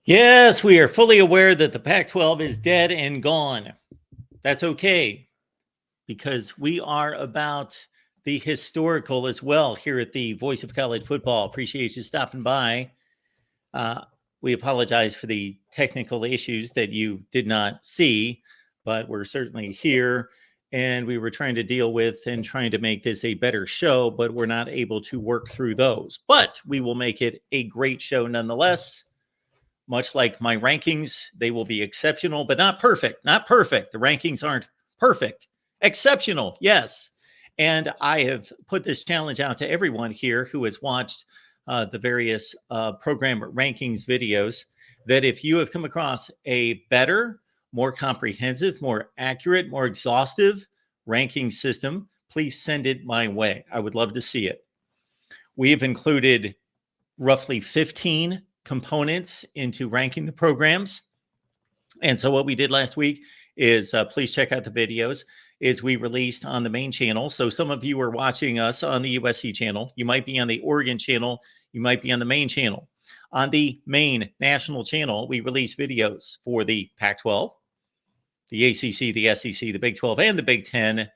Yes, we are fully aware that the Pac-12 is dead and gone. That's okay, because we are about the historical as well here at the Voice of College Football. Appreciate you stopping by. We apologize for the technical issues that you did not see, but we're certainly here, and we were trying to deal with and trying to make this a better show, but we're not able to work through those. But we will make it a great show nonetheless. Much like my rankings, they will be exceptional, but not perfect. Not perfect. The rankings aren't perfect. Exceptional, yes. And I have put this challenge out to everyone here who has watched the various program rankings videos, that if you have come across a better, more comprehensive, more accurate, more exhaustive ranking system, please send it my way. I would love to see it. We have included roughly 15 components into ranking the programs. And so what we did last week is, please check out the videos, is we released on the main channel. So some of you are watching us on the USC channel. You might be on the Oregon channel. You might be on the main channel. On the main national channel, we release videos for the Pac-12, the ACC, the SEC, the Big 12, and the Big 10.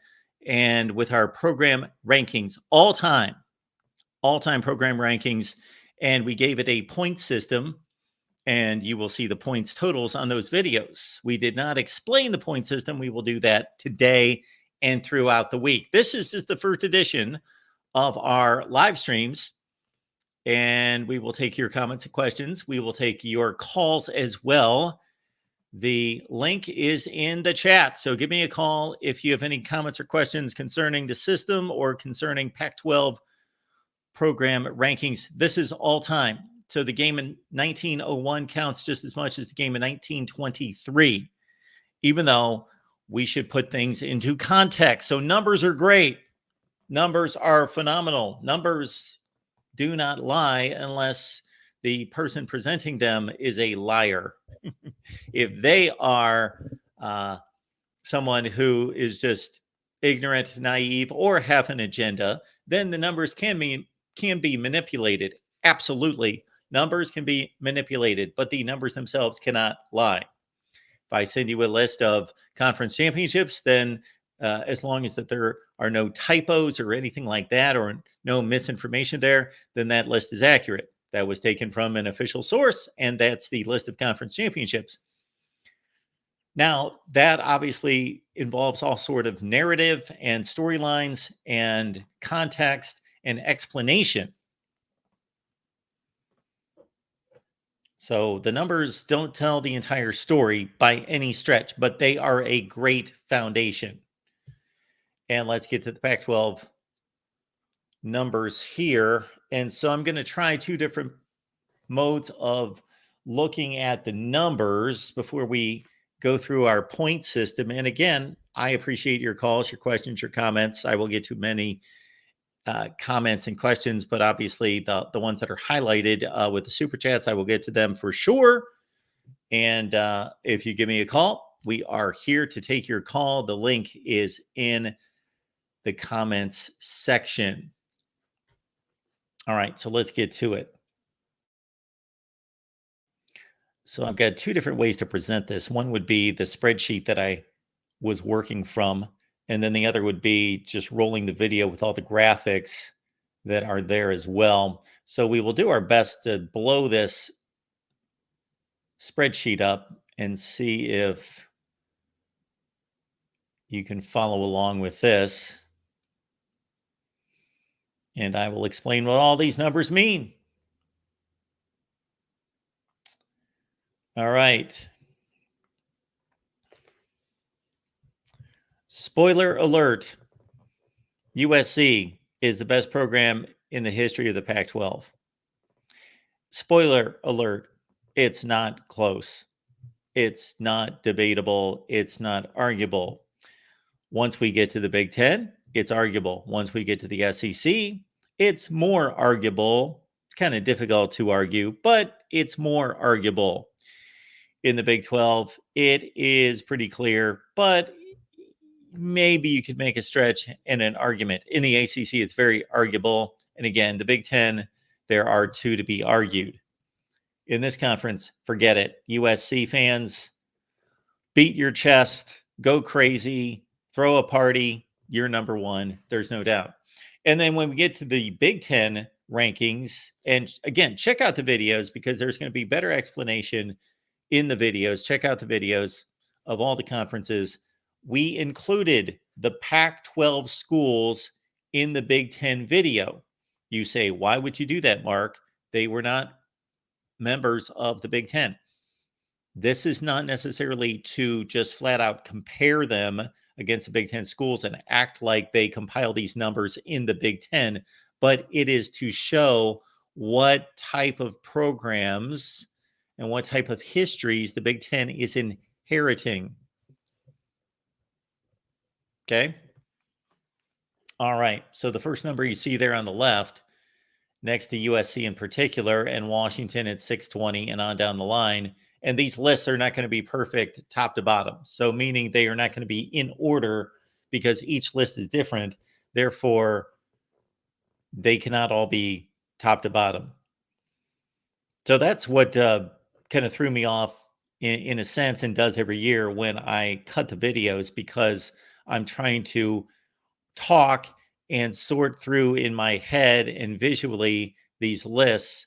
And with our program rankings, all-time program rankings, and we gave it a point system, and you will see the points totals on those videos. We did not explain the point system. We will do that today and throughout the week. This is just the first edition of our live streams, and we will take your comments and questions. We will take your calls as well. The link is in the chat, so give me a call if you have any comments or questions concerning the system or concerning Pac-12 program rankings. This is all time. So the game in 1901 counts just as much as the game in 1923, even though we should put things into context. So numbers are great. Numbers are phenomenal. Numbers do not lie unless the person presenting them is a liar. If they are someone who is just ignorant, naive, or have an agenda, then the numbers can be manipulated. Absolutely. Numbers can be manipulated, but the numbers themselves cannot lie. If I send you a list of conference championships, then as long as that there are no typos or anything like that, or no misinformation there, then that list is accurate. That was taken from an official source, and that's the list of conference championships. Now, that obviously involves all sort of narrative and storylines and context and explanation. So the numbers don't tell the entire story by any stretch, but they are a great foundation. And let's get to the Pac-12 numbers here. And so I'm going to try two different modes of looking at the numbers before we go through our point system. And again, I appreciate your calls, your questions, your comments. I will get to many comments and questions, but obviously the ones that are highlighted with the super chats, I will get to them for sure. And if you give me a call, we are here to take your call. The link is in the comments section. All right, so let's get to it. So I've got two different ways to present this. One would be the spreadsheet that I was working from, and then the other would be just rolling the video with all the graphics that are there as well. So we will do our best to blow this spreadsheet up and see if you can follow along with this. And I will explain what all these numbers mean. All right. Spoiler alert. USC is the best program in the history of the Pac-12. Spoiler alert. It's not close. It's not debatable. It's not arguable. Once we get to the Big 10, it's arguable. Once we get to the SEC, it's more arguable. It's kind of difficult to argue, but it's more arguable. In the Big 12, it is pretty clear, but maybe you could make a stretch and an argument. In the ACC, it's very arguable. And again, the Big 10, there are two to be argued. In this conference, forget it. USC fans, beat your chest, go crazy, throw a party. You're number one. There's no doubt. And then when we get to the Big Ten rankings, and again, check out the videos because there's going to be better explanation in the videos. Check out the videos of all the conferences. We included the Pac 12 schools in the Big Ten video. You say, why would you do that, Mark? They were not members of the Big Ten. This is not necessarily to just flat out compare them against the Big Ten schools and act like they compile these numbers in the Big Ten, but it is to show what type of programs and what type of histories the Big Ten is inheriting. Okay. All right. So the first number you see there on the left, next to USC in particular, and Washington at 620 and on down the line. And these lists are not going to be perfect top to bottom. So meaning they are not going to be in order because each list is different. Therefore, they cannot all be top to bottom. So that's what kind of threw me off in a sense and does every year when I cut the videos because I'm trying to talk and sort through in my head and visually these lists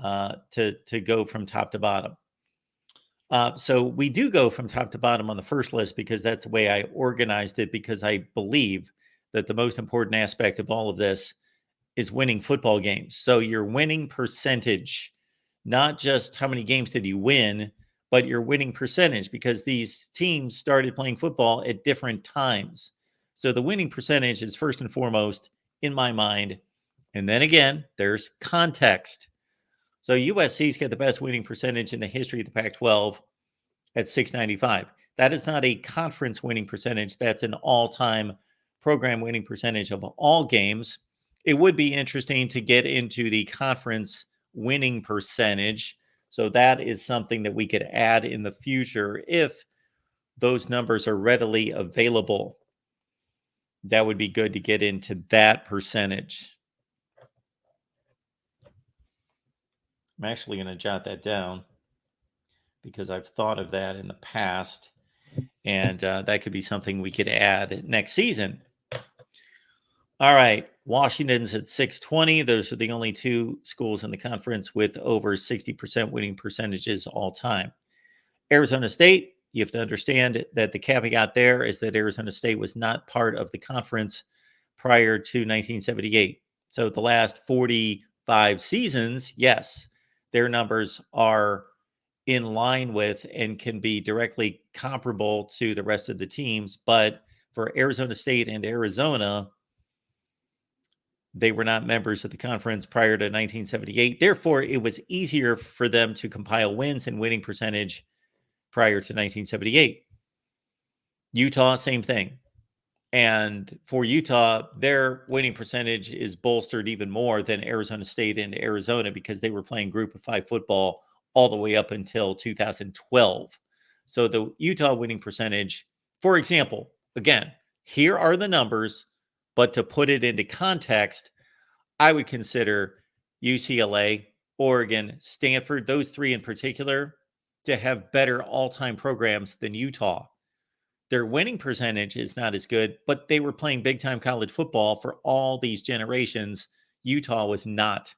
to go from top to bottom. So we do go from top to bottom on the first list because that's the way I organized it, because I believe that the most important aspect of all of this is winning football games. So your winning percentage, not just how many games did you win, but your winning percentage, because these teams started playing football at different times. So the winning percentage is first and foremost in my mind. And then again, there's context. So USC's got the best winning percentage in the history of the Pac-12 at 695. That is not a conference winning percentage. That's an all-time program winning percentage of all games. It would be interesting to get into the conference winning percentage. So that is something that we could add in the future if those numbers are readily available. That would be good to get into that percentage. I'm actually going to jot that down because I've thought of that in the past, and that could be something we could add next season. All right, Washington's at 620. Those are the only two schools in the conference with over 60% winning percentages all time. Arizona State, you have to understand that the caveat there is that Arizona State was not part of the conference prior to 1978. So the last 45 seasons, yes, their numbers are in line with and can be directly comparable to the rest of the teams. But for Arizona State and Arizona, they were not members of the conference prior to 1978. Therefore, it was easier for them to compile wins and winning percentage prior to 1978. Utah, same thing. And for Utah, their winning percentage is bolstered even more than Arizona State and Arizona because they were playing group of five football all the way up until 2012. So the Utah winning percentage, for example, again, here are the numbers, but to put it into context, I would consider UCLA, Oregon, Stanford, those three in particular, to have better all-time programs than Utah. Their winning percentage is not as good, but they were playing big-time college football for all these generations. Utah was not.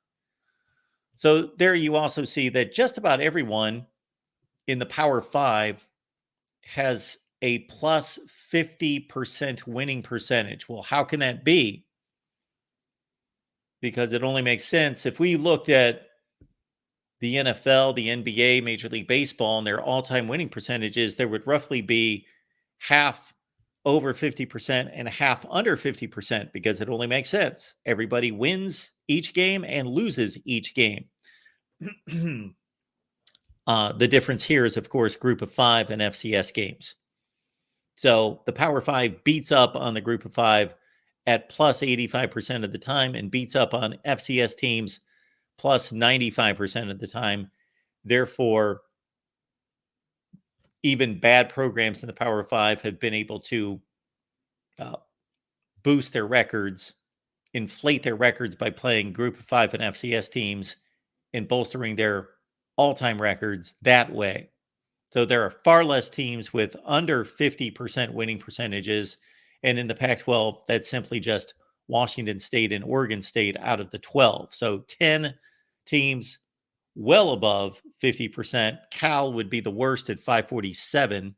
So there you also see that just about everyone in the Power Five has a plus 50% winning percentage. Well, how can that be? Because it only makes sense if we looked at the NFL, the NBA, Major League Baseball, and their all-time winning percentages, there would roughly be half over 50% and half under 50% because it only makes sense. Everybody wins each game and loses each game. The difference here is, of course, group of five and FCS games. So the Power Five beats up on the group of five at plus 85% of the time and beats up on FCS teams plus 95% of the time. Therefore, even bad programs in the Power Five have been able to boost their records, inflate their records by playing group of five and FCS teams and bolstering their all-time records that way. So there are far less teams with under 50% winning percentages. And in the Pac-12, that's simply just Washington State and Oregon State out of the 12. So 10 teams well above 50%. Cal would be the worst at 547.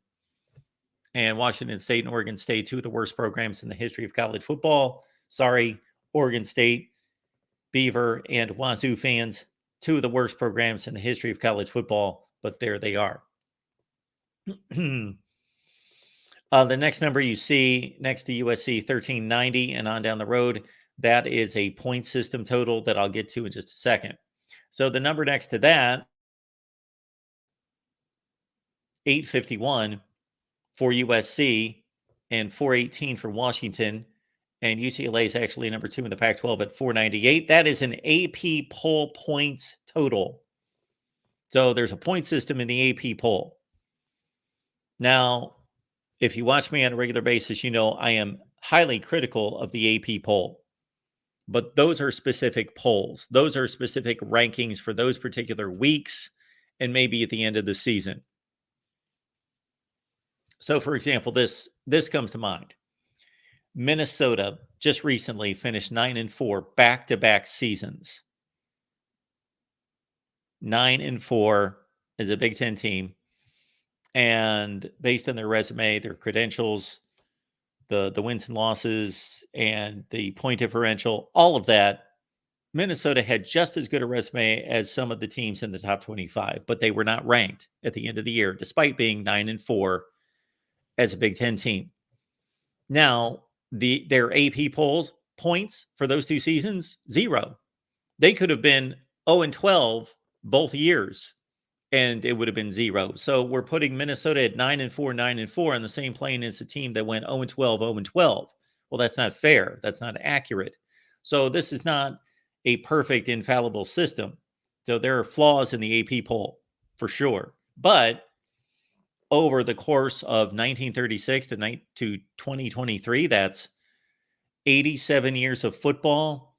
And Washington State and Oregon State, two of the worst programs in the history of college football. Sorry, Oregon State, Beaver, and Wazoo fans, two of the worst programs in the history of college football, but there they are. The next number you see next to USC, 1390, and on down the road, that is a point system total that I'll get to in just a second. So the number next to that, 851 for USC and 418 for Washington. And UCLA is actually number 2 in the Pac-12 at 498. That is an AP poll points total. So there's a point system in the AP poll. Now, if you watch me on a regular basis, you know I am highly critical of the AP poll. But those are specific polls. Those are specific rankings for those particular weeks and maybe at the end of the season. So, for example, this comes to mind. Minnesota just recently finished 9-4 back-to-back seasons. 9-4 as a Big Ten team. And based on their resume, their credentials, the wins and losses, and the point differential, all of that, Minnesota had just as good a resume as some of the teams in the top 25, but they were not ranked at the end of the year, despite being 9-4 as a Big Ten team. Now, their AP polls points for those two seasons, 0. They could have been 0-12 both years, and it would have been 0. So we're putting Minnesota at 9-4, 9-4 on the same plane as a team that went 0-12, 0-12. Well, that's not fair. That's not accurate. So this is not a perfect, infallible system. So there are flaws in the AP poll for sure. But over the course of 1936 to 2023, that's 87 years of football.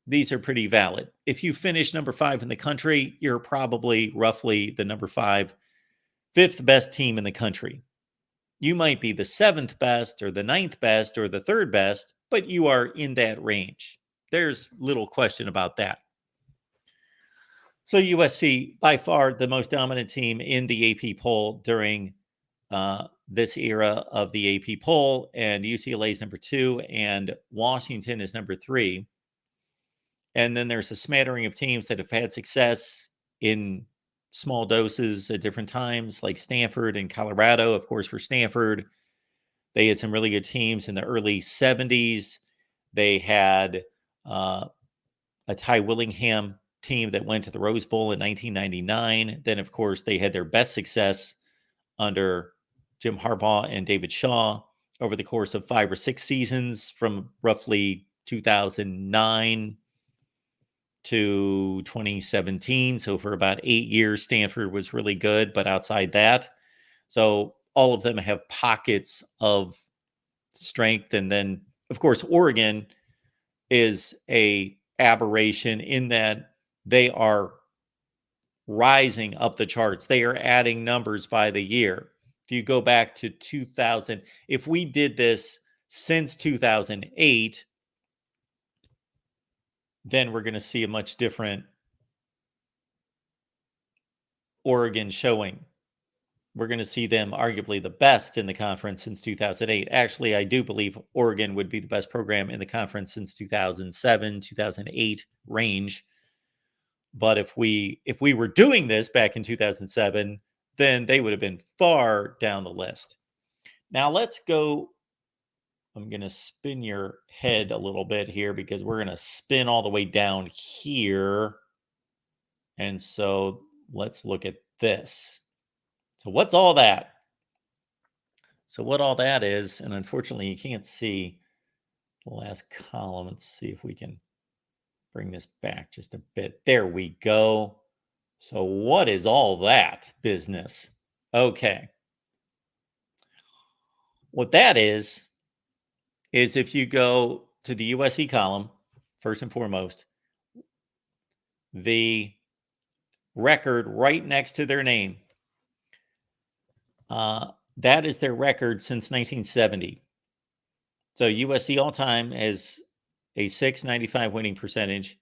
These are pretty valid. If you finish number 5 in the country, you're probably roughly the number 5, 5th best team in the country. You might be the 7th best or the 9th best or the 3rd best, but you are in that range. There's little question about that. So USC, by far the most dominant team in the AP poll during this era of the AP poll, and UCLA is number 2, and Washington is number 3. And then there's a smattering of teams that have had success in small doses at different times, like Stanford and Colorado. Of course, for Stanford, they had some really good teams in the early 70s. They had a Ty Willingham team that went to the Rose Bowl in 1999. Then, of course, they had their best success under Jim Harbaugh and David Shaw over the course of 5 or 6 seasons from roughly 2009 to 2017. So for about 8 years, Stanford was really good, but outside that, so all of them have pockets of strength. And then, of course, Oregon is a aberration in that they are rising up the charts. They are adding numbers by the year. If you go back to 2000, if we did this since 2008, then we're going to see a much different Oregon showing. We're going to see them arguably the best in the conference since 2008. Actually, I do believe Oregon would be the best program in the conference since 2007, 2008 range. But if we were doing this back in 2007, then they would have been far down the list. Now let's go. I'm going to spin your head a little bit here because we're going to spin all the way down here. And so let's look at this. So what's all that? So what all that is, and unfortunately you can't see the last column. Let's see if we can bring this back just a bit. There we go. So what is all that business? Okay. What that is if you go to the USC column, first and foremost, the record right next to their name. That is their record since 1970. So USC all time has a 695 winning percentage.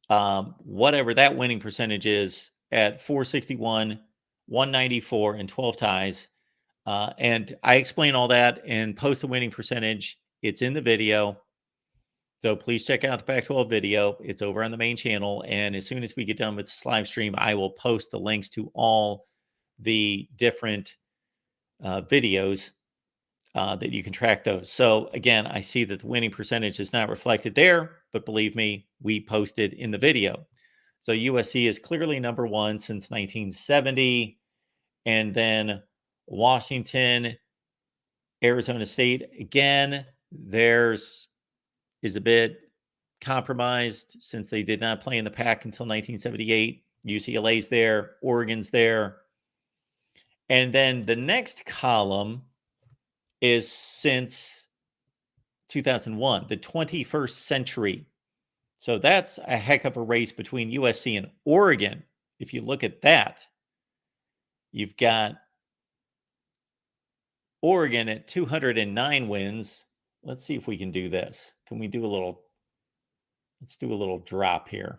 Whatever that winning percentage is at 461, 194, and 12 ties. And I explain all that and post the winning percentage. It's in the video. So please check out the Pac-12 video. It's over on the main channel. And as soon as we get done with this live stream, I will post the links to all the different videos that you can track those. So again, I see that the winning percentage is not reflected there, but believe me, we posted in the video. So USC is clearly number one since 1970. And then Washington, Arizona State, again, theirs is a bit compromised since they did not play in the Pac until 1978. UCLA's there, Oregon's there. And then the next column is since 2001, the 21st century. So that's a heck of a race between USC and Oregon. If you look at that, you've got Oregon at 209 wins. Let's see if we can do this. Can we do let's do a little drop here.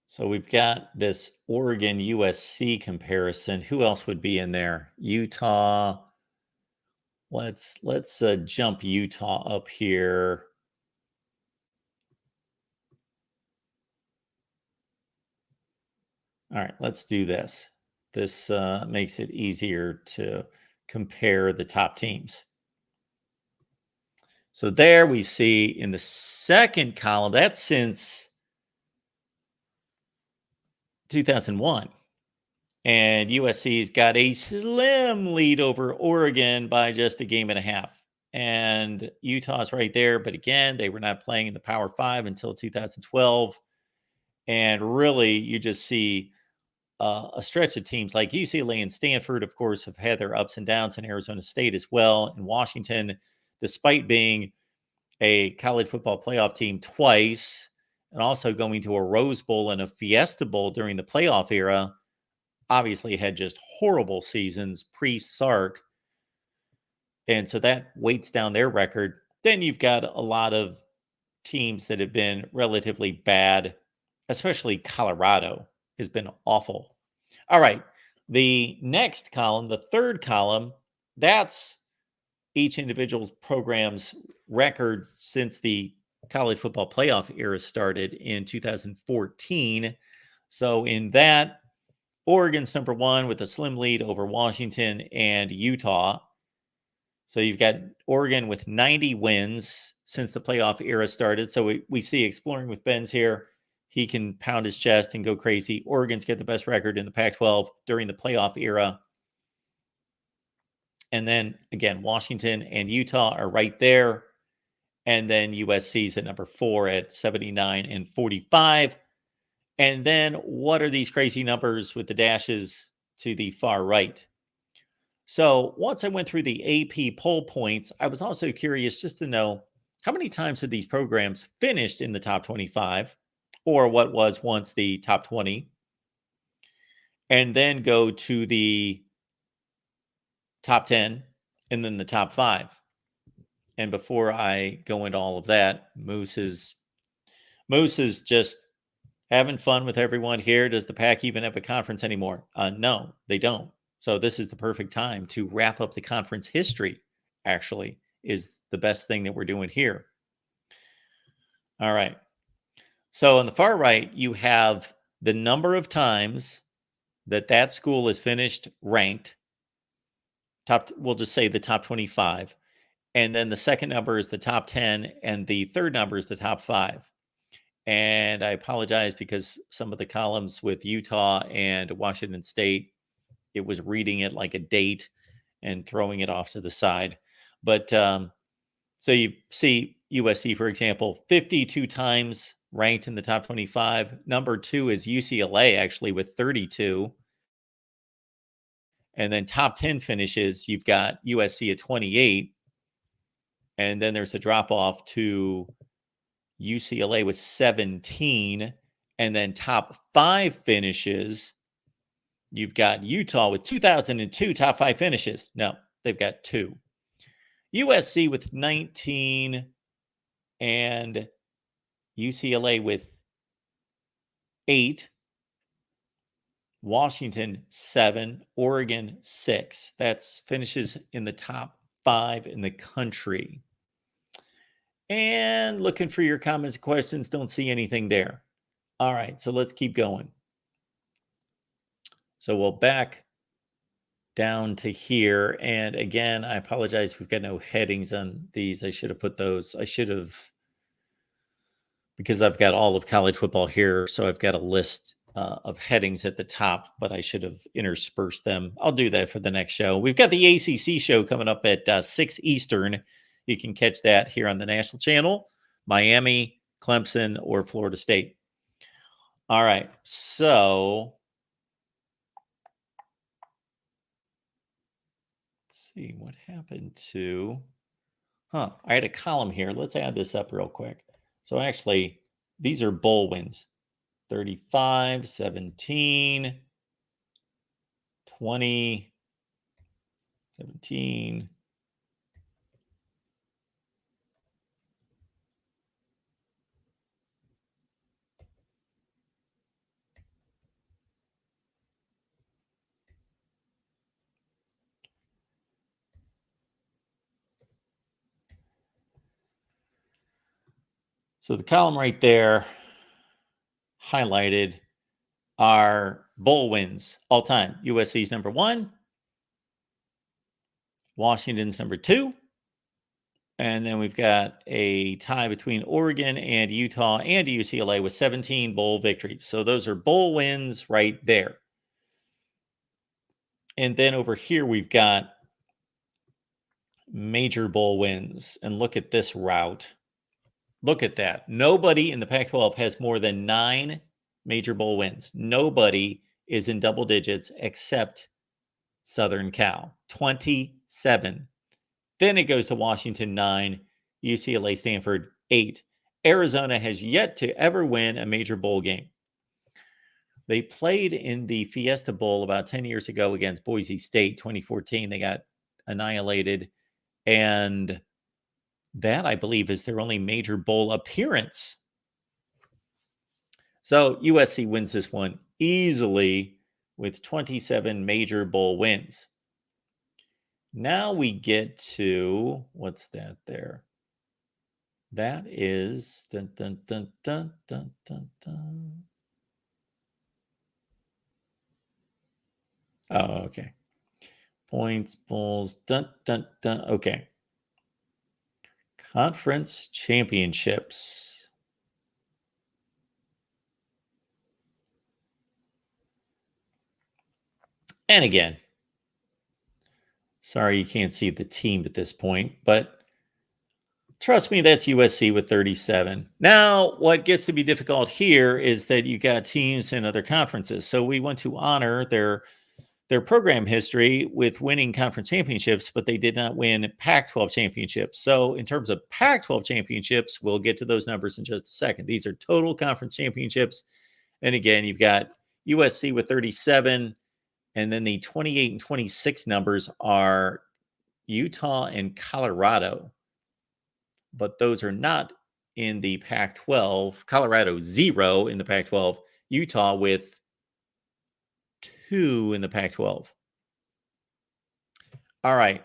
So we've got this Oregon USC comparison. Who else would be in there? Utah. Let's jump Utah up here. All right, let's do this. This makes it easier to compare the top teams. So there we see in the second column, that's since 2001. And USC's got a slim lead over Oregon by just a game and a half. And Utah's right there. But again, they were not playing in the Power Five until 2012. And really, you just see a stretch of teams like UCLA and Stanford, of course, have had their ups and downs, in Arizona State as well. And Washington, despite being a college football playoff team twice and also going to a Rose Bowl and a Fiesta Bowl during the playoff era, obviously had just horrible seasons pre-Sark. And so that weights down their record. Then you've got a lot of teams that have been relatively bad, especially Colorado has been awful. All right. The next column, the third column, that's each individual program's record since the college football playoff era started in 2014. So in that, Oregon's number one with a slim lead over Washington and Utah. So you've got Oregon with 90 wins since the playoff era started. So we see Exploring with Ben's here. He can pound his chest and go crazy. Oregon's got the best record in the Pac-12 during the playoff era. And then again, Washington and Utah are right there. And then USC's at number 4 at 79 and 45. And then what are these crazy numbers with the dashes to the far right? So once I went through the AP poll points, I was also curious just to know how many times have these programs finished in the top 25, or what was once the top 20, and then go to the top 10 and then the top 5. And before I go into all of that, Moose is just having fun with everyone here. Does the Pac even have a conference anymore? No, they don't. So this is the perfect time to wrap up the conference history, actually, is the best thing that we're doing here. All right. So on the far right, you have the number of times that school is finished ranked. We'll just say the top 25. And then the second number is the top 10, and the third number is the top 5. And I apologize because some of the columns with Utah and Washington State, it was reading it like a date and throwing it off to the side. But so you see USC, for example, 52 times ranked in the top 25. Number 2 is UCLA, actually, with 32. And then top 10 finishes, you've got USC at 28. And then there's a drop off to UCLA with 17. And then top 5 finishes. You've got Utah with 2002 top 5 finishes. No, they've got 2. USC with 19 and UCLA with 8. Washington 7, Oregon 6. That's finishes in the top 5 in the country. And looking for your comments and questions. Don't see anything there. All right, so let's keep going. So we'll back down to here. And again, I apologize. We've got no headings on these. I should have put those. I should have, because I've got all of college football here. So I've got a list of headings at the top, but I should have interspersed them. I'll do that for the next show. We've got the ACC show coming up at 6 Eastern. You can catch that here on the national channel, Miami, Clemson, or Florida State. All right, so let's see what happened to, I had a column here. Let's add this up real quick. So actually, these are bowl wins. 35, 17, 20, 17. So the column right there highlighted are bowl wins all time. USC's number 1, Washington's number 2, and then we've got a tie between Oregon and Utah and UCLA with 17 bowl victories. So those are bowl wins right there. And then over here we've got major bowl wins. And look at this route. Look at that. Nobody in the Pac-12 has more than 9 major bowl wins. Nobody is in double digits except Southern Cal, 27. Then it goes to Washington, 9, UCLA, Stanford, 8. Arizona has yet to ever win a major bowl game. They played in the Fiesta Bowl about 10 years ago against Boise State, 2014. They got annihilated. And that, I believe, is their only major bowl appearance. So USC wins this one easily with 27 major bowl wins. Now we get to, what's that there? That is, dun, dun, dun, dun, dun, dun, dun. Oh, okay. Points, bowls, dun, dun, dun. Okay. Conference championships. And again, sorry you can't see the team at this point, but trust me, that's USC with 37. Now, what gets to be difficult here is that you got teams in other conferences. So we want to honor their program history with winning conference championships, but they did not win Pac-12 championships. So in terms of Pac-12 championships, we'll get to those numbers in just a second. These are total conference championships. And again, you've got USC with 37, and then the 28 and 26 numbers are Utah and Colorado. But those are not in the Pac-12. Colorado, 0 in the Pac-12. Utah with 2 in the Pac-12. All right.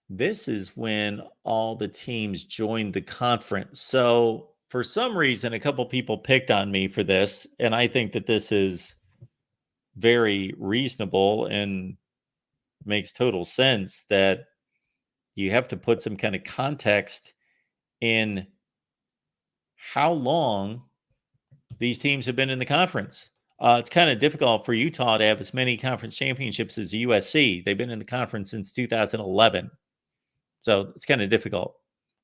This is when all the teams joined the conference. So for some reason, a couple people picked on me for this, and I think that this is very reasonable and makes total sense that you have to put some kind of context in how long these teams have been in the conference. It's kind of difficult for Utah to have as many conference championships as USC. They've been in the conference since 2011. So it's kind of difficult.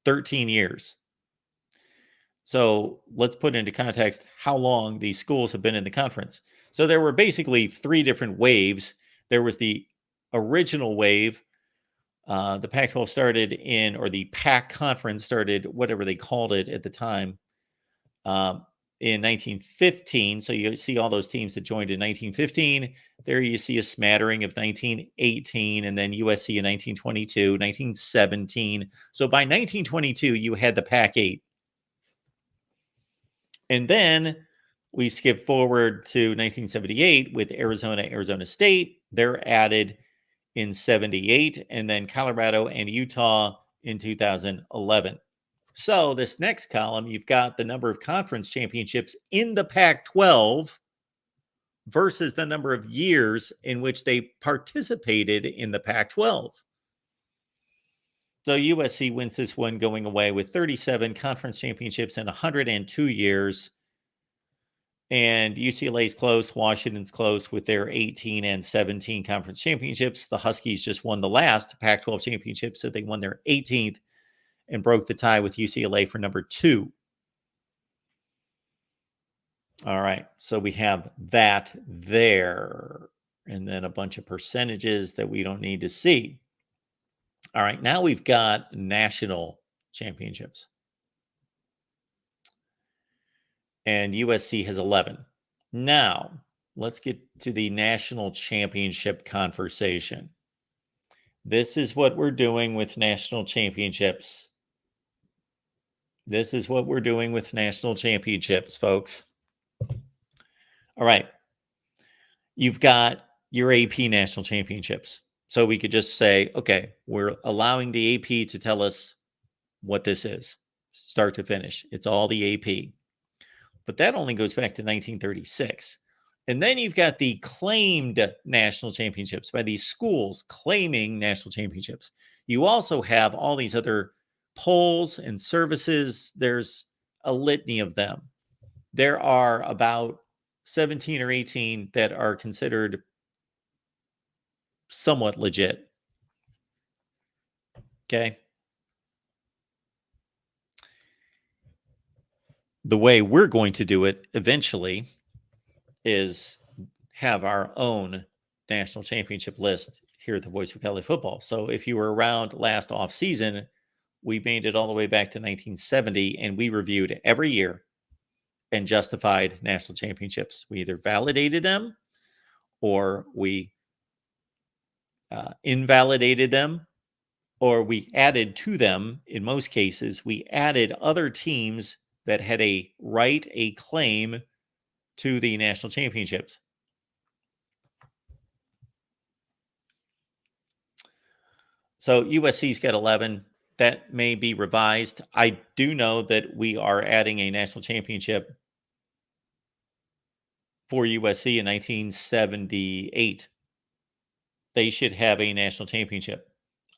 13 years. So let's put into context how long these schools have been in the conference. So there were basically 3 different waves. There was the original wave The Pac-12 started or the Pac Conference started, whatever they called it at the time, in 1915. So you see all those teams that joined in 1915. There you see a smattering of 1918, and then USC in 1922, 1917. So by 1922, you had the Pac-8. And then we skip forward to 1978 with Arizona State. They're added in 78, and then Colorado and Utah in 2011. So this next column, you've got the number of conference championships in the Pac-12 versus the number of years in which they participated in the Pac-12. So USC wins this one going away with 37 conference championships in 102 years. And UCLA's close, Washington's close with their 18 and 17 conference championships. The Huskies just won the last Pac-12 championship, so they won their 18th and broke the tie with UCLA for number 2. All right, so we have that there, and then a bunch of percentages that we don't need to see. All right, now we've got national championships. And USC has 11. Now, let's get to the national championship conversation. This is what we're doing with national championships. This is what we're doing with national championships, folks. All right. You've got your AP national championships. So we could just say, okay, we're allowing the AP to tell us what this is, start to finish. It's all the AP. But that only goes back to 1936. And then you've got the claimed national championships by these schools claiming national championships. You also have all these other polls and services. There's a litany of them. There are about 17 or 18 that are considered somewhat legit. Okay. The way we're going to do it eventually is have our own national championship list here at the Voice of College Football. So if you were around last off season, we made it all the way back to 1970, and we reviewed every year and justified national championships. We either validated them or we invalidated them, or we added to them. In most cases, we added other teams that had a claim to the national championships. So USC's got 11. That may be revised. I do know that we are adding a national championship for USC in 1978. They should have a national championship.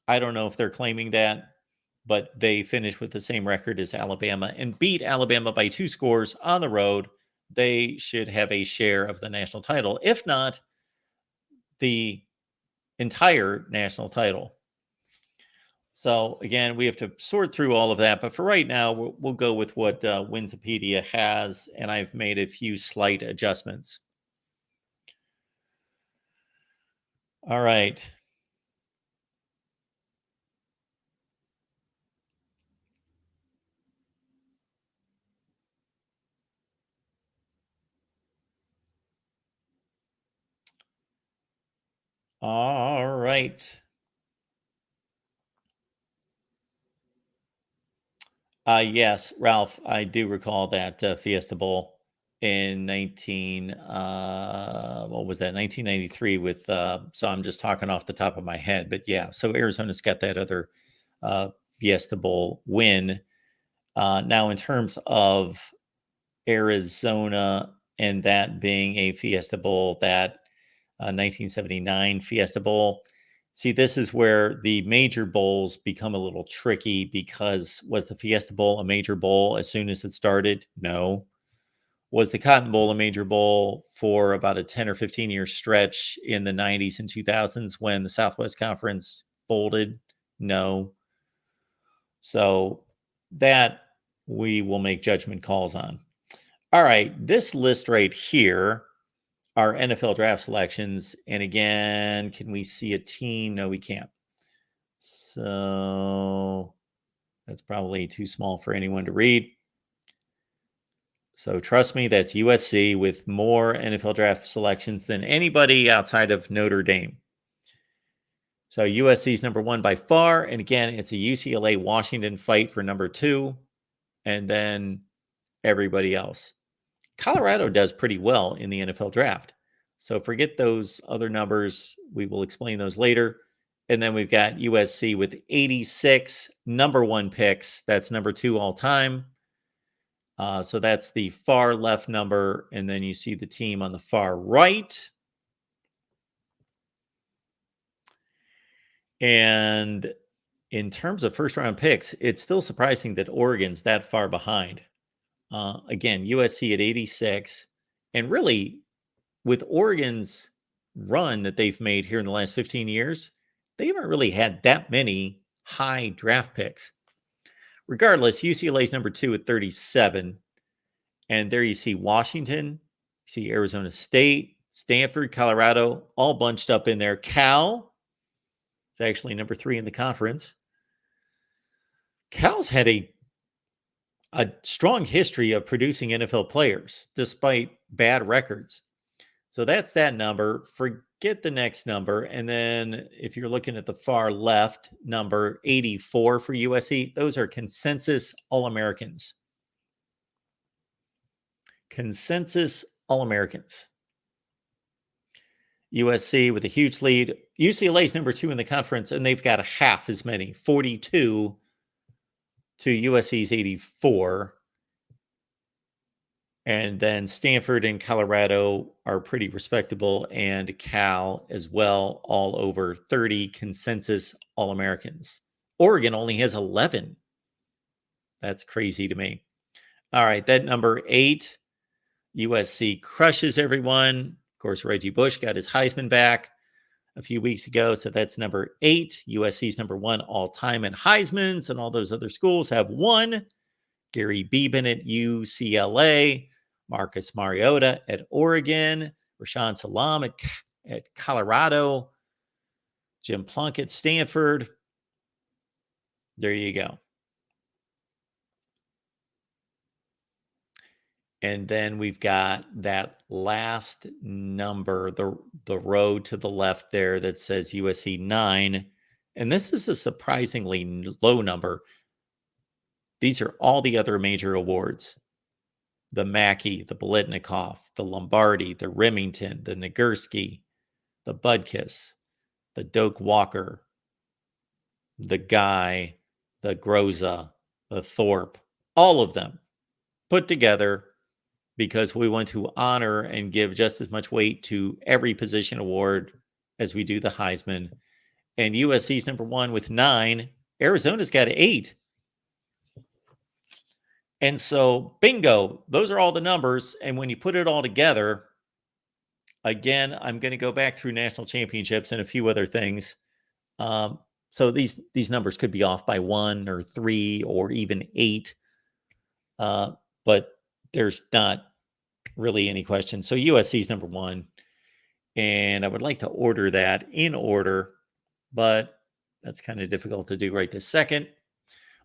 I don't know if they're claiming that, but they finished with the same record as Alabama and beat Alabama by 2 scores on the road. They should have a share of the national title, if not the entire national title. So again, we have to sort through all of that, but for right now, we'll go with what Winsipedia has, and I've made a few slight adjustments. All right. All right. Yes, Ralph, I do recall that Fiesta Bowl in 1993 with, so I'm just talking off the top of my head, but yeah, so Arizona's got that other Fiesta Bowl win. Now, in terms of Arizona and that being a Fiesta Bowl, that 1979 Fiesta Bowl. See, this is where the major bowls become a little tricky, because was the Fiesta Bowl a major bowl as soon as it started? No. Was the Cotton Bowl a major bowl for about a 10 or 15 year stretch in the 90s and 2000s when the Southwest Conference folded? No. So that we will make judgment calls on. All right, this list right here are NFL draft selections. And again, can we see a team? No, we can't. So that's probably too small for anyone to read. So trust me, that's USC with more NFL draft selections than anybody outside of Notre Dame. So USC is number 1 by far. And again, it's a UCLA Washington fight for number 2. And then everybody else. Colorado does pretty well in the NFL draft. So forget those other numbers. We will explain those later. And then we've got USC with 86 number 1 picks. That's number 2 all time. So that's the far left number. And then you see the team on the far right. And in terms of first round picks, it's still surprising that Oregon's that far behind. Again, USC at 86. And really, with Oregon's run that they've made here in the last 15 years, they haven't really had that many high draft picks. Regardless, UCLA is number 2 at 37. And there you see Washington, you see Arizona State, Stanford, Colorado, all bunched up in there. Cal is actually number 3 in the conference. Cal's had a strong history of producing NFL players despite bad records. So that's that number. Forget the next number. And then if you're looking at the far left, number 84 for USC, those are consensus All-Americans. Consensus All-Americans. USC with a huge lead. UCLA is number 2 in the conference, and they've got half as many, 42 to USC's 84. And then Stanford and Colorado are pretty respectable, and Cal as well, all over 30 consensus All-Americans. Oregon only has 11. That's crazy to me. All right, that number 8, USC crushes everyone. Of course, Reggie Bush got his Heisman back a few weeks ago, so that's number 8. USC's number 1 all-time in Heismans, and all those other schools have 1. Gary Beeben at UCLA, Marcus Mariota at Oregon, Rashaan Salam at Colorado, Jim Plunkett at Stanford. There you go. And then we've got that last number, the row to the left there that says USC 9. And this is a surprisingly low number. These are all the other major awards. The Mackey, the Biletnikoff, the Lombardi, the Remington, the Nagurski, the Budkiss, the Doak Walker, the Guy, the Groza, the Thorpe, all of them put together because we want to honor and give just as much weight to every position award as we do the Heisman. And USC's number 1 with 9. Arizona's got 8. And so, bingo, those are all the numbers. And when you put it all together, again, I'm going to go back through national championships and a few other things. So these numbers could be off by 1 or 3 or even 8. But there's not really any question. So USC is number 1. And I would like to order that in order, but that's kind of difficult to do right this second.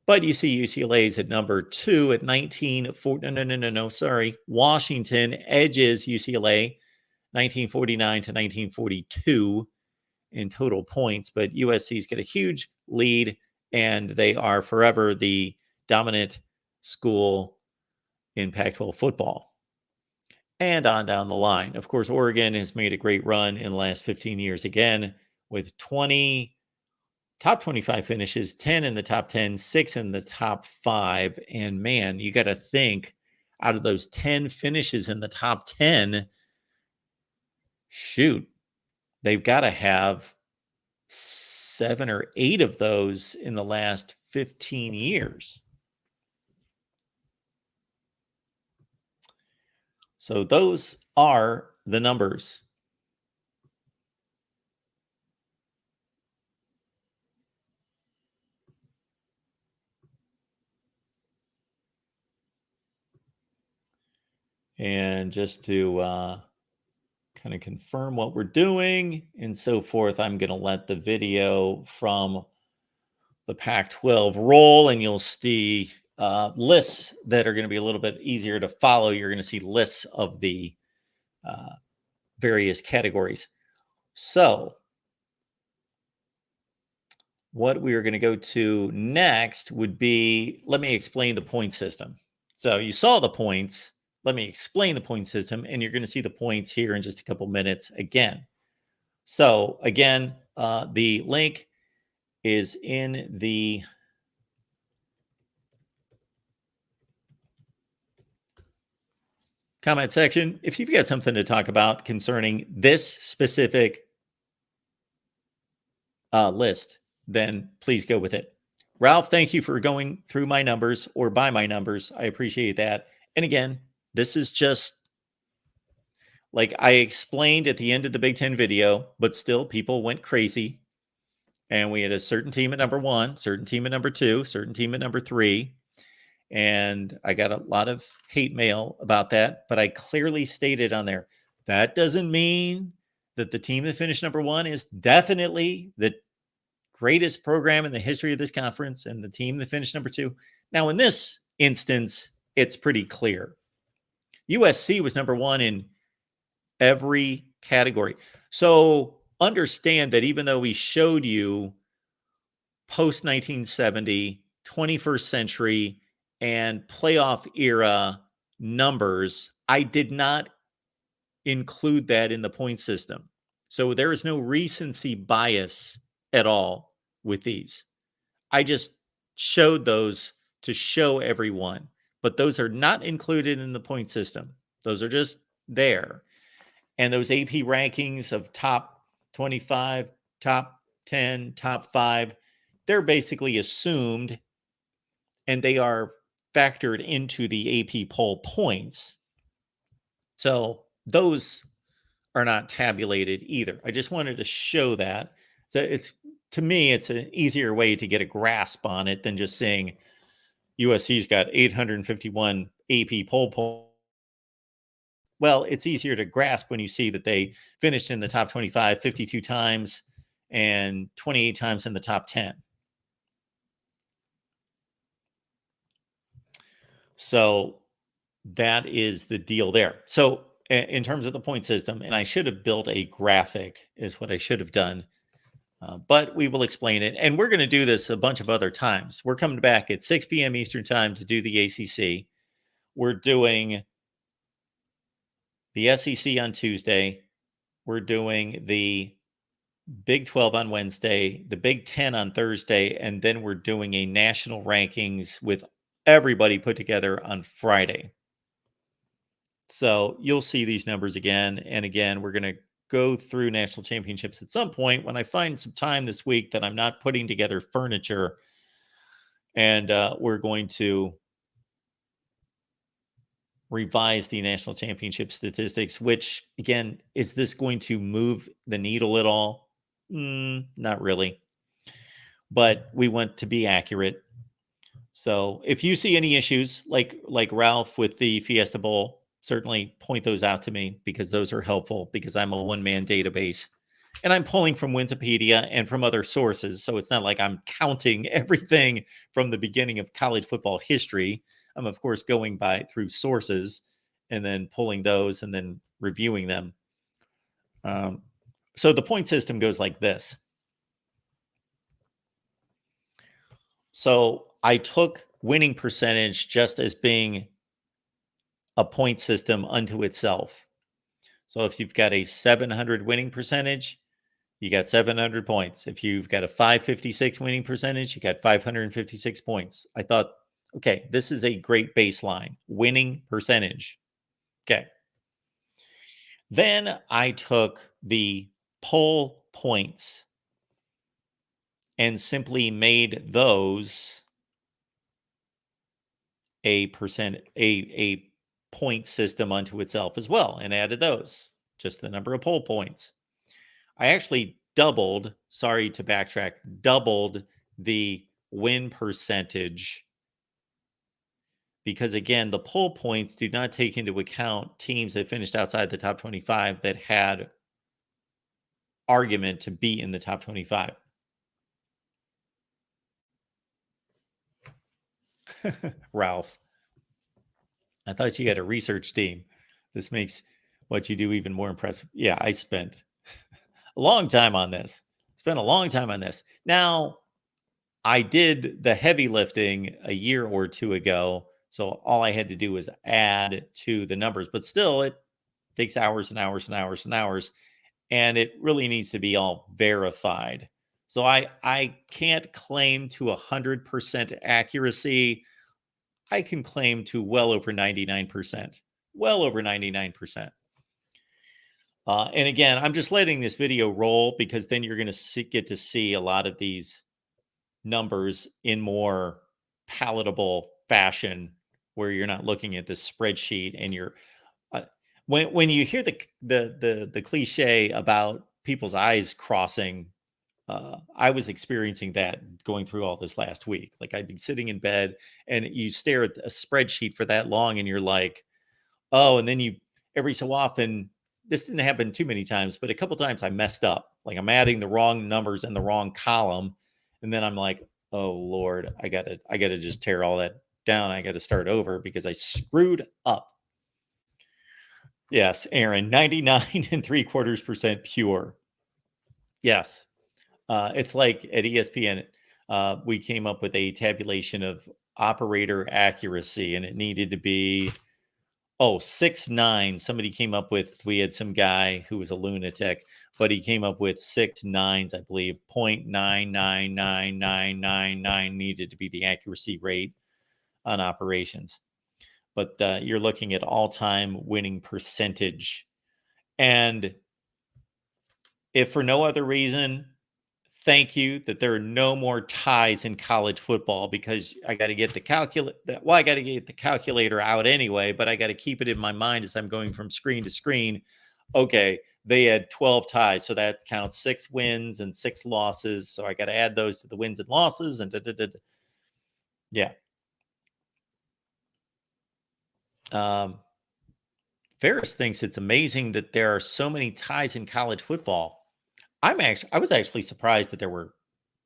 But you see UCLA's at number 2 at 1940. Sorry. Washington edges UCLA 1949 to 1942 in total points. But USC's got a huge lead, and they are forever the dominant school in Pac-12 football. And on down the line. Of course, Oregon has made a great run in the last 15 years again with 20 top 25 finishes, 10 in the top 10, 6 in the top 5. And man, you got to think out of those 10 finishes in the top 10, shoot, they've got to have 7 or 8 of those in the last 15 years. So those are the numbers. And just to kind of confirm what we're doing and so forth, I'm going to let the video from the Pac-12 roll, and you'll see lists that are going to be a little bit easier to follow. You're going to see lists of the various categories. So what we are going to go to next would be, let me explain the point system. So you saw the points. Let me explain the point system, and you're going to see the points here in just a couple minutes again. So again, the link is in the comment section. If you've got something to talk about concerning this specific list, then please go with it. Ralph, thank you for going through my numbers or by my numbers. I appreciate that. And again, this is just like I explained at the end of the Big Ten video, but still people went crazy. And we had a certain team at number 1, certain team at number 2, certain team at number 3. And I got a lot of hate mail about that, but I clearly stated on there, that doesn't mean that the team that finished number 1 is definitely the greatest program in the history of this conference, and the team that finished number 2. Now, in this instance, it's pretty clear. USC was number 1 in every category. So understand that even though we showed you post 1970, 21st century, and playoff era numbers, I did not include that in the point system. So there is no recency bias at all with these. I just showed those to show everyone, but those are not included in the point system. Those are just there. And those AP rankings of top 25, top 10, top 5, they're basically assumed, and they are factored into the AP poll points. So those are not tabulated either. I just wanted to show that. So it's, to me, it's an easier way to get a grasp on it than just saying USC's got 851 AP poll points. Well, it's easier to grasp when you see that they finished in the top 25 52 times and 28 times in the top 10. So that is the deal there. So in terms of the point system, and I should have built a graphic is what I should have done, but we will explain it. And we're going to do this a bunch of other times. We're coming back at 6 p.m. Eastern time to do the ACC. We're doing the SEC on Tuesday. We're doing the Big 12 on Wednesday, the Big 10 on Thursday, and then we're doing a national rankings with everybody put together on Friday. So you'll see these numbers again and again. We're going to go through national championships at some point when I find some time this week that I'm not putting together furniture. And we're going to revise the national championship statistics, which, again, is this going to move the needle at all? Not really. But we want to be accurate. So if you see any issues like Ralph with the Fiesta Bowl, certainly point those out to me, because those are helpful, because I'm a one-man database and I'm pulling from Wikipedia and from other sources. So it's not like I'm counting everything from the beginning of college football history. I'm, of course, going through sources and then pulling those and then reviewing them. So the point system goes like this. So I took winning percentage just as being a point system unto itself. So if you've got a 700 winning percentage, you got 700 points. If you've got a 556 winning percentage, you got 556 points. I thought, okay, this is a great baseline, winning percentage. Okay. Then I took the poll points and simply made those a point system unto itself as well, and added those, just the number of poll points. I actually doubled the win percentage, because again, the poll points do not take into account teams that finished outside the top 25 that had argument to be in the top 25. Ralph, I thought you had a research team. This makes what you do even more impressive. Yeah, I spent a long time on this. Spent a long time on this. Now, I did the heavy lifting a year or two ago. So all I had to do was add to the numbers, but still, it takes hours and hours and hours and hours. And it really needs to be all verified. So I can't claim to 100% accuracy. I can claim to well over 99%. Well over 99%. And again, I'm just letting this video roll because then you're going to get to see a lot of these numbers in more palatable fashion, where you're not looking at this spreadsheet and you're when you hear the cliche about people's eyes crossing. I was experiencing that going through all this last week. Like, I'd be sitting in bed and you stare at a spreadsheet for that long and you're like, oh, and then you every so often, this didn't happen too many times, but a couple times I messed up. Like, I'm adding the wrong numbers in the wrong column. And then I'm like, oh Lord, I gotta just tear all that down. I gotta start over because I screwed up. Yes, Aaron, 99.75% pure. Yes. It's like at ESPN, we came up with a tabulation of operator accuracy, and it needed to be 6.9. Somebody came up with, we had some guy who was a lunatic, but he came up with 6.9s, I believe. 0.999999 needed to be the accuracy rate on operations. But you're looking at all-time winning percentage. And if for no other reason, thank you that there are no more ties in college football, because I got to get the I got to get the calculator out anyway, but I got to keep it in my mind as I'm going from screen to screen. Okay, they had 12 ties, so that counts 6 wins and 6 losses. So I got to add those to the wins and losses, and yeah. Ferris thinks it's amazing that there are so many ties in college football. I was actually surprised that there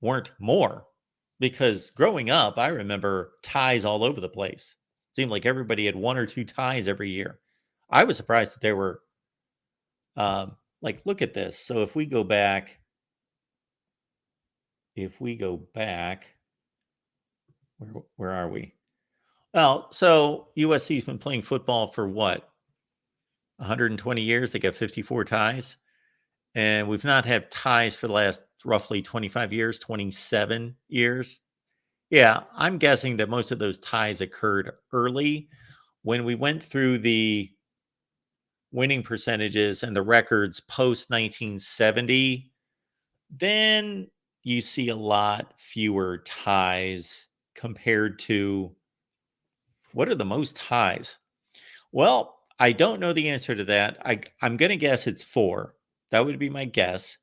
weren't more, because growing up, I remember ties all over the place. It seemed like everybody had 1 or 2 ties every year. I was surprised that there were, like, look at this. So if we go back, where are we? Well, so USC's been playing football for what? 120 years. They got 54 ties. And we've not had ties for the last roughly 25 years, 27 years. Yeah, I'm guessing that most of those ties occurred early. When we went through the winning percentages and the records post 1970, then you see a lot fewer ties compared to, what are the most ties? Well, I don't know the answer to that. I'm going to guess it's 4. That would be my guess.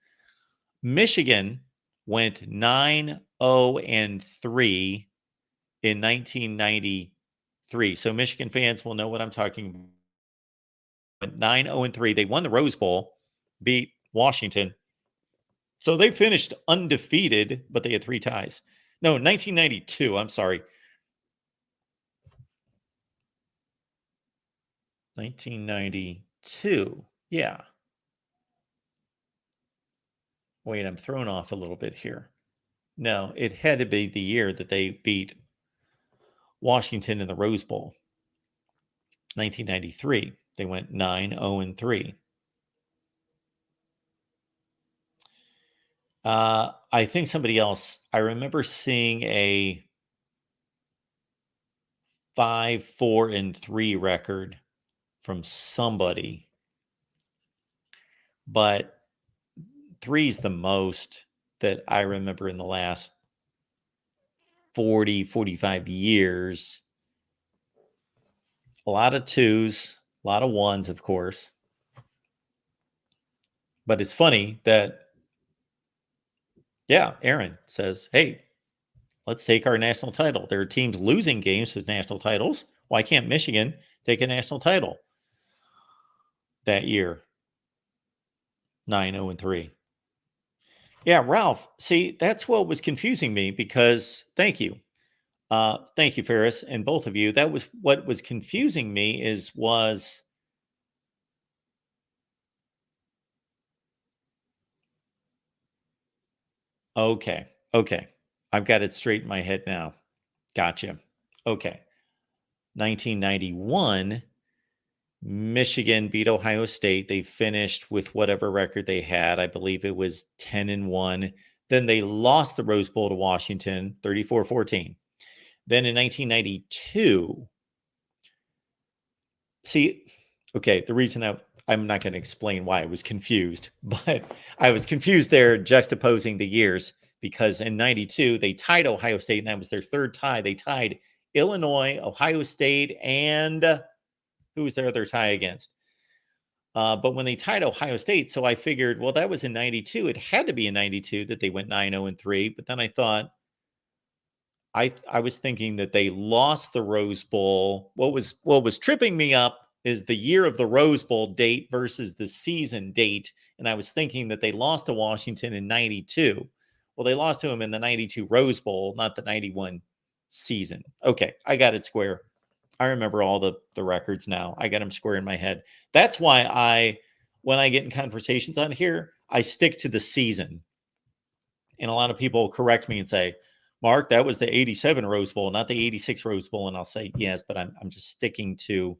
Michigan went 9-0-3 in 1993. So Michigan fans will know what I'm talking about. 9-0-3. They won the Rose Bowl, beat Washington. So they finished undefeated, but they had 3 ties. No, 1992. I'm sorry. 1992. Yeah. Wait, I'm thrown off a little bit here. No, it had to be the year that they beat Washington in the Rose Bowl. 1993. They went 9-0-3. I think somebody else, I remember seeing a 5-4-3 record from somebody, but 3 is the most that I remember in the last 40, 45 years. A lot of 2s, a lot of 1s, of course. But it's funny that, yeah, Aaron says, hey, let's take our national title. There are teams losing games with national titles. Why can't Michigan take a national title that year? 9-0-3. Yeah, Ralph, see, that's what was confusing me, because, thank you. Thank you, Ferris, and both of you. That was what was confusing me was okay. Okay. I've got it straight in my head now. Gotcha. Okay. 1991, Michigan beat Ohio State. They finished with whatever record they had. I believe it was 10-1. Then they lost the Rose Bowl to Washington, 34-14. Then in 1992, see, okay, the reason I'm not going to explain why I was confused, but I was confused there juxtaposing the years because in 92, they tied Ohio State, and that was their third tie. They tied Illinois, Ohio State, and who was their other tie against? But when they tied Ohio State, so I figured, well, that was in 92. It had to be in 92 that they went 9-0-3. But then I thought, I was thinking that they lost the Rose Bowl. What was tripping me up is the year of the Rose Bowl date versus the season date. And I was thinking that they lost to Washington in 92. Well, they lost to him in the 92 Rose Bowl, not the 91 season. Okay, I got it square. I remember all the records now. I got them square in my head. That's why when I get in conversations on here, I stick to the season. And a lot of people correct me and say, Mark, that was the 87 Rose Bowl, not the 86 Rose Bowl. And I'll say, yes, but I'm just sticking to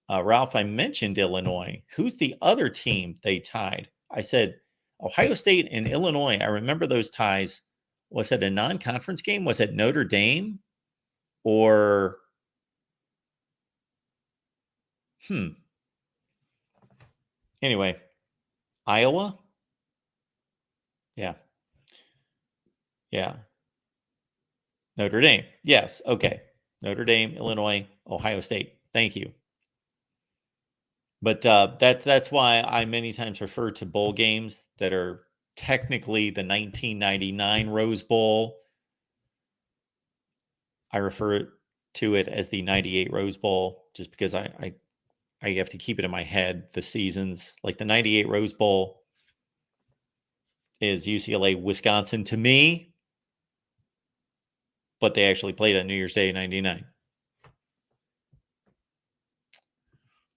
Ralph. I mentioned Illinois. Who's the other team they tied? I said Ohio State and Illinois. I remember those ties. Was it a non-conference game? Was it Notre Dame or Anyway, Iowa? Yeah. Yeah. Notre Dame. Yes. Okay. Notre Dame, Illinois, Ohio State. Thank you. But that's why I many times refer to bowl games that are technically the 1999 Rose Bowl. I refer to it as the 98 Rose Bowl just because I have to keep it in my head, the seasons. Like the 98 Rose Bowl is UCLA, Wisconsin to me, but they actually played on New Year's Day in 99. I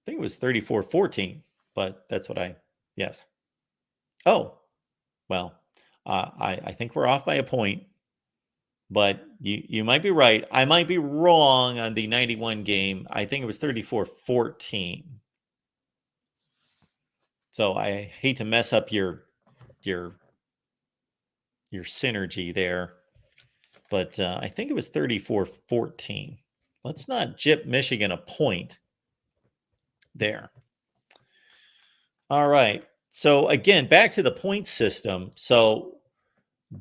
think it was 34-14, but that's what yes. Oh, well, I think we're off by a point, but you might be right. I might be wrong on the 91 game. I think it was 34-14. So I hate to mess up your synergy there, but I think it was 34-14. Let's not jip Michigan a point there. All right. So again, back to the point system. So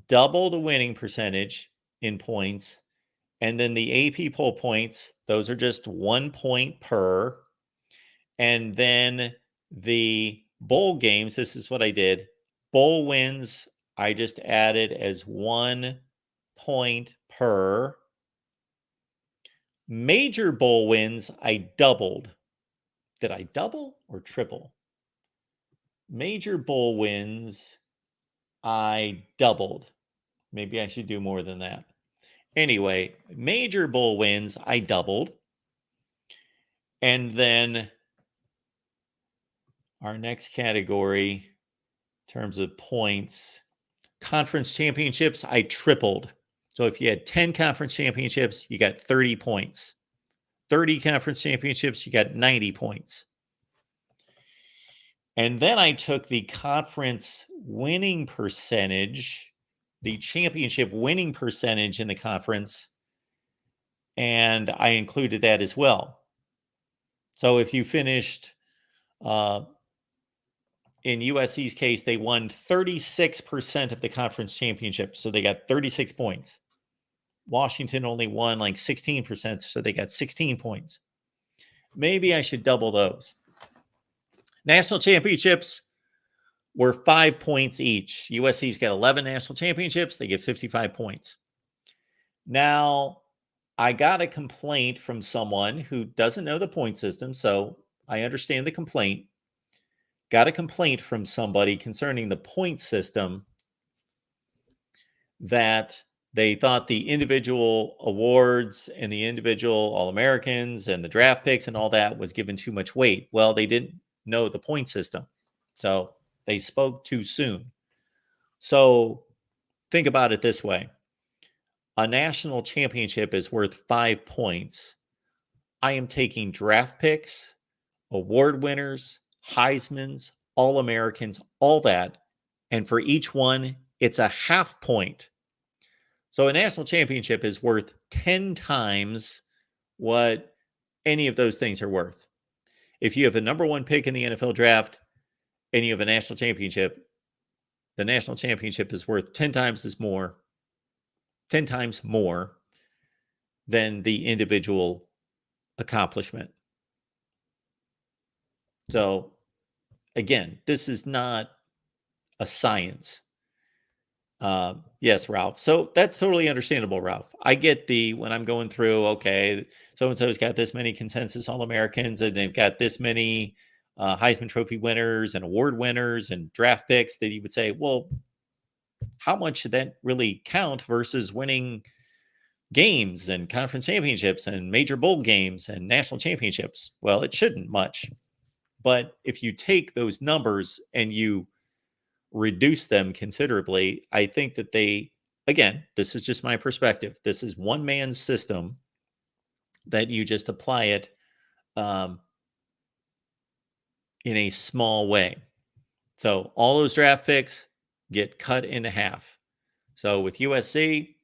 double the winning percentage in points. And then the AP poll points, those are just 1 point per. And then the bowl games, this is what I did. Bowl wins, I just added as 1 point per. Major bowl wins, I doubled. Did I double or triple? Major bowl wins, I doubled. Maybe I should do more than that. Anyway, major bowl wins, I doubled. And then our next category, in terms of points, conference championships, I tripled. So if you had 10 conference championships, you got 30 points. 30 conference championships, you got 90 points. And then I took the conference winning percentage, the championship winning percentage in the conference, and I included that as well. So if you finished, in USC's case, they won 36% of the conference championship, so they got 36 points. Washington only won like 16%, so they got 16 points. Maybe I should double those. National championships were 5 points each. USC's got 11 national championships. They get 55 points. Now, I got a complaint from someone who doesn't know the point system, so I understand the complaint. Got a complaint from somebody concerning the point system that They thought the individual awards and the individual All-Americans and the draft picks and all that was given too much weight. Well, they didn't know the point system. So they spoke too soon. So think about it this way. A national championship is worth 5 points. I am taking draft picks, award winners, Heismans, All-Americans, all that. And for each one, it's a half point. So a national championship is worth 10 times what any of those things are worth. If you have a number one pick in the NFL draft and you have a national championship, the national championship is worth 10 times more than the individual accomplishment. So again, this is not a science. Yes, Ralph. So that's totally understandable, Ralph. I get when I'm going through, okay, so-and-so's got this many consensus All-Americans and they've got this many Heisman Trophy winners and award winners and draft picks, that you would say, well, how much should that really count versus winning games and conference championships and major bowl games and national championships? Well, it shouldn't much. But if you take those numbers and you reduce them considerably, I think that again, this is just my perspective. This is one man's system that you just apply it in a small way. So all those draft picks get cut into half. So with USC,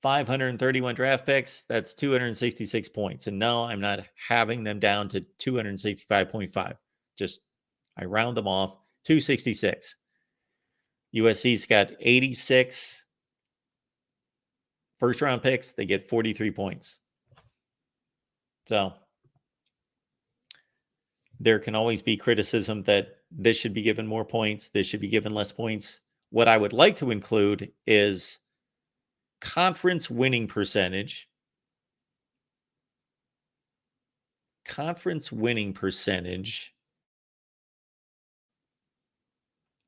531 draft picks, that's 266 points. And no, I'm not having them down to 265.5. Just, I round them off, 266. USC's got 86 first round picks. They get 43 points. So there can always be criticism that this should be given more points, this should be given less points. What I would like to include is conference winning percentage,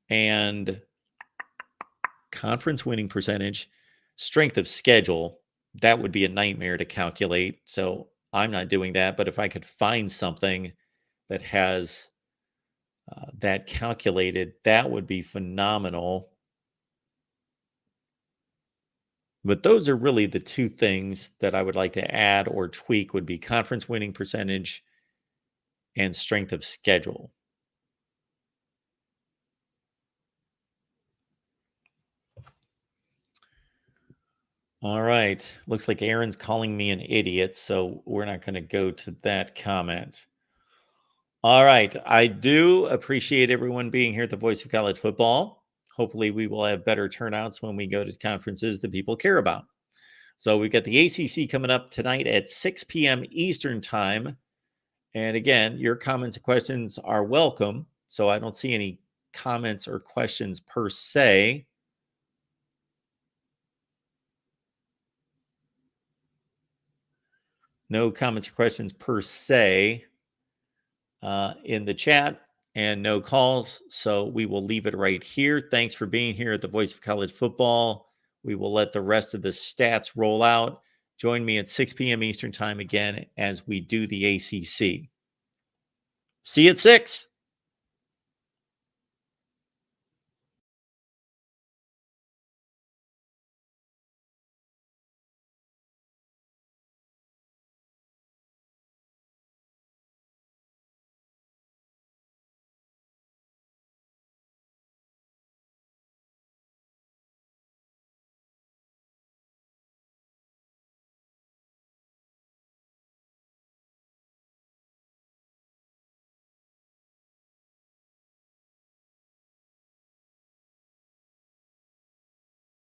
and conference winning percentage, strength of schedule. That would be a nightmare to calculate. So I'm not doing that. But if I could find something that has that calculated, that would be phenomenal. But those are really the two things that I would like to add or tweak, would be conference winning percentage and strength of schedule. All right. Looks like Aaron's calling me an idiot, so we're not going to go to that comment. All right. I do appreciate everyone being here at the Voice of College Football. Hopefully we will have better turnouts when we go to conferences that people care about. So we've got the ACC coming up tonight at 6 p.m. Eastern time. And again, your comments and questions are welcome. So I don't see any comments or questions per se. No comments or questions per se in the chat, and no calls. So we will leave it right here. Thanks for being here at the Voice of College Football. We will let the rest of the stats roll out. Join me at 6 p.m. Eastern time again as we do the ACC. See you at 6.